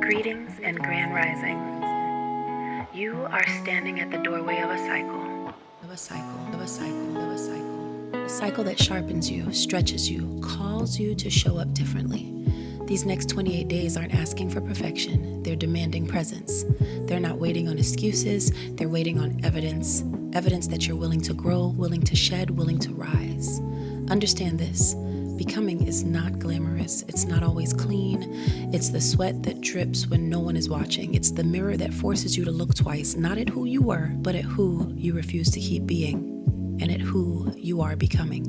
Greetings and grand risings. You are standing at the doorway of a cycle. A cycle that sharpens you, stretches you, calls you to show up differently. These next 28 days aren't asking for perfection. They're demanding presence. They're not waiting on excuses. They're waiting on evidence. Evidence that you're willing to grow, willing to shed, willing to rise. Understand this. Becoming is not glamorous. It's not always clean. It's the sweat that drips when no one is watching. It's the mirror that forces you to look twice, not at who you were, but at who you refuse to keep being, and at who you are becoming.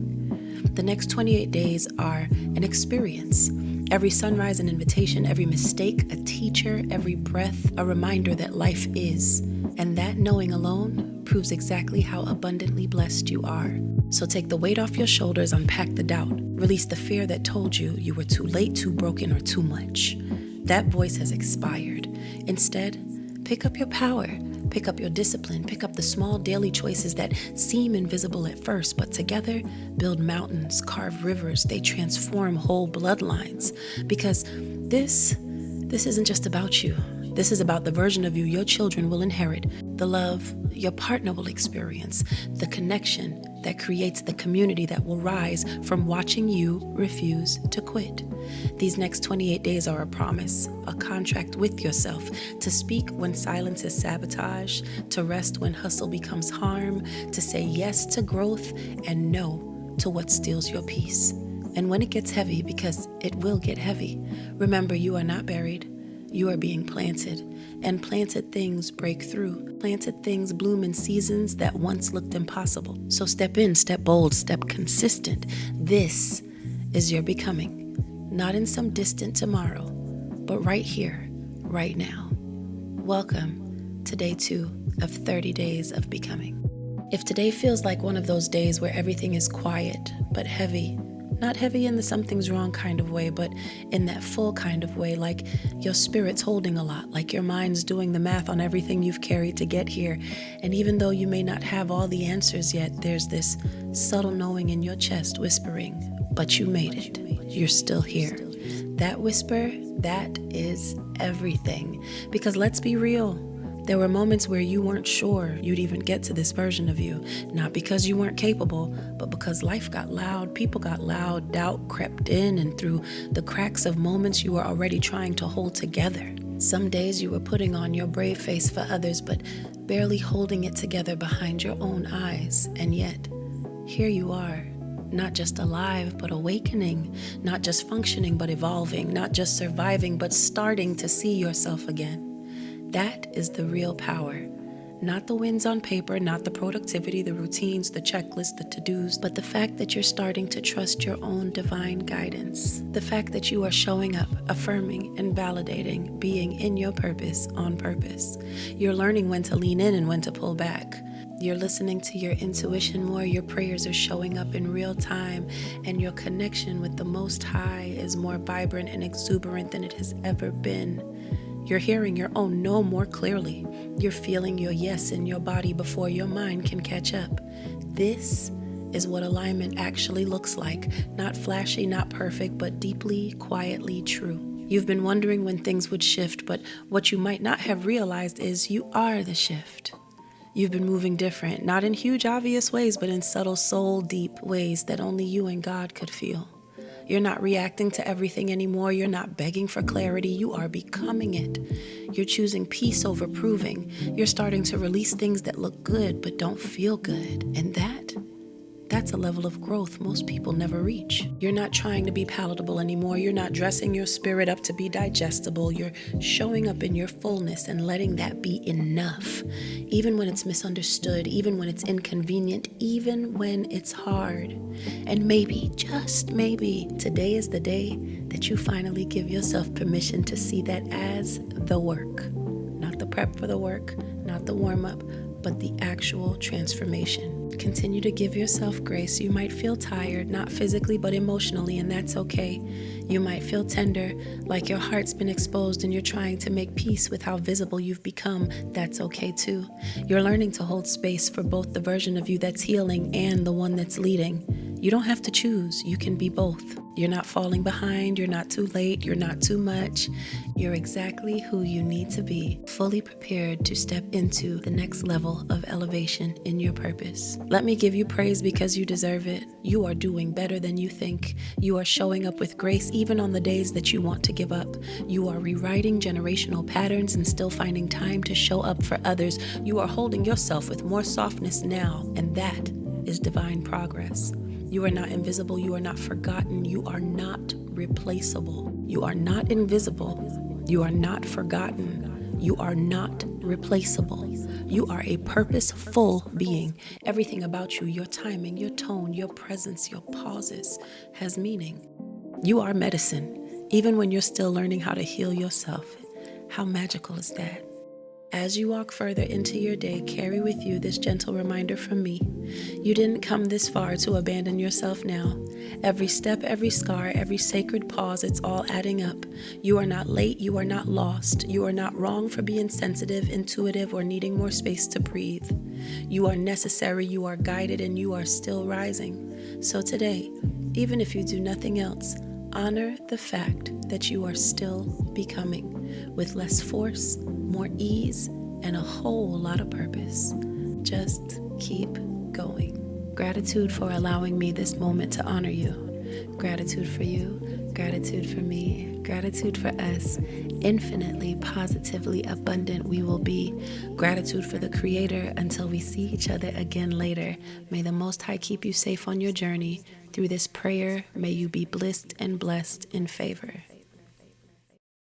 The next 28 days are an experience. Every sunrise an invitation, every mistake a teacher, every breath a reminder that life is. And that knowing alone proves exactly how abundantly blessed you are. So take the weight off your shoulders, unpack the doubt, release the fear that told you you were too late, too broken, or too much. That voice has expired. Instead, pick up your power, pick up your discipline, pick up the small daily choices that seem invisible at first, but together build mountains, carve rivers, they transform whole bloodlines. Because this isn't just about you. This is about the version of you your children will inherit, the love your partner will experience, the connection that creates the community that will rise from watching you refuse to quit. These next 28 days are a promise, a contract with yourself to speak when silence is sabotage, to rest when hustle becomes harm, to say yes to growth and no to what steals your peace. And when it gets heavy, because it will get heavy, remember you are not buried. You are being planted, and planted things break through. Planted things bloom in seasons that once looked impossible. So step in, step bold, step consistent. This is your becoming, not in some distant tomorrow, but right here, right now. Welcome to day 2 of 30 days of becoming. If today feels like one of those days where everything is quiet but heavy, not heavy in the something's wrong kind of way, but in that full kind of way, like your spirit's holding a lot, like your mind's doing the math on everything you've carried to get here. And even though you may not have all the answers yet, there's this subtle knowing in your chest whispering, but you made it. You're still here. That whisper, that is everything. Because let's be real. There were moments where you weren't sure you'd even get to this version of you, not because you weren't capable, but because life got loud, people got loud, doubt crept in, and through the cracks of moments you were already trying to hold together. Some days you were putting on your brave face for others, but barely holding it together behind your own eyes. And yet, here you are, not just alive, but awakening, not just functioning, but evolving, not just surviving, but starting to see yourself again. That is the real power. Not the wins on paper, not the productivity, the routines, the checklists, the to-dos, but the fact that you're starting to trust your own divine guidance. The fact that you are showing up, affirming and validating, being in your purpose on purpose. You're learning when to lean in and when to pull back. You're listening to your intuition more, your prayers are showing up in real time, and your connection with the Most High is more vibrant and exuberant than it has ever been. You're hearing your own no more clearly. You're feeling your yes in your body before your mind can catch up. This is what alignment actually looks like. Not flashy, not perfect, but deeply, quietly true. You've been wondering when things would shift, but what you might not have realized is you are the shift. You've been moving different, not in huge obvious ways, but in subtle soul deep ways that only you and God could feel. You're not reacting to everything anymore. You're not begging for clarity. You are becoming it. You're choosing peace over proving. You're starting to release things that look good but don't feel good. And that's a level of growth most people never reach. You're not trying to be palatable anymore. You're not dressing your spirit up to be digestible. You're showing up in your fullness and letting that be enough. Even when it's misunderstood, even when it's inconvenient, even when it's hard. And maybe, just maybe, today is the day that you finally give yourself permission to see that as the work. Not the prep for the work, not the warm-up, but the actual transformation. Continue to give yourself grace. You might feel tired, not physically, but emotionally, and that's okay. You might feel tender, like your heart's been exposed and you're trying to make peace with how visible you've become. That's okay too. You're learning to hold space for both the version of you that's healing and the one that's leading. You don't have to choose. You can be both. You're not falling behind. You're not too late. You're not too much. You're exactly who you need to be, fully prepared to step into the next level of elevation in your purpose. Let me give you praise because you deserve it. You are doing better than you think. You are showing up with grace even on the days that you want to give up. You are rewriting generational patterns and still finding time to show up for others. You are holding yourself with more softness now, and that is divine progress. You are not invisible. You are not forgotten. You are not replaceable. You are not invisible. You are not forgotten. You are not replaceable. You are a purposeful being. Everything about you, your timing, your tone, your presence, your pauses has meaning. You are medicine, even when you're still learning how to heal yourself. How magical is that? As you walk further into your day, carry with you this gentle reminder from me. You didn't come this far to abandon yourself now. Every step, every scar, every sacred pause, it's all adding up. You are not late, you are not lost. You are not wrong for being sensitive, intuitive, or needing more space to breathe. You are necessary, you are guided, and you are still rising. So today, even if you do nothing else, honor the fact that you are still becoming, with less force, more ease, and a whole lot of purpose. Just keep going. Gratitude for allowing me this moment to honor you. Gratitude for you. Gratitude for me. Gratitude for us. Infinitely, positively abundant we will be. Gratitude for the Creator until we see each other again later. May the Most High keep you safe on your journey. Through this prayer, may you be blissed and blessed in favor.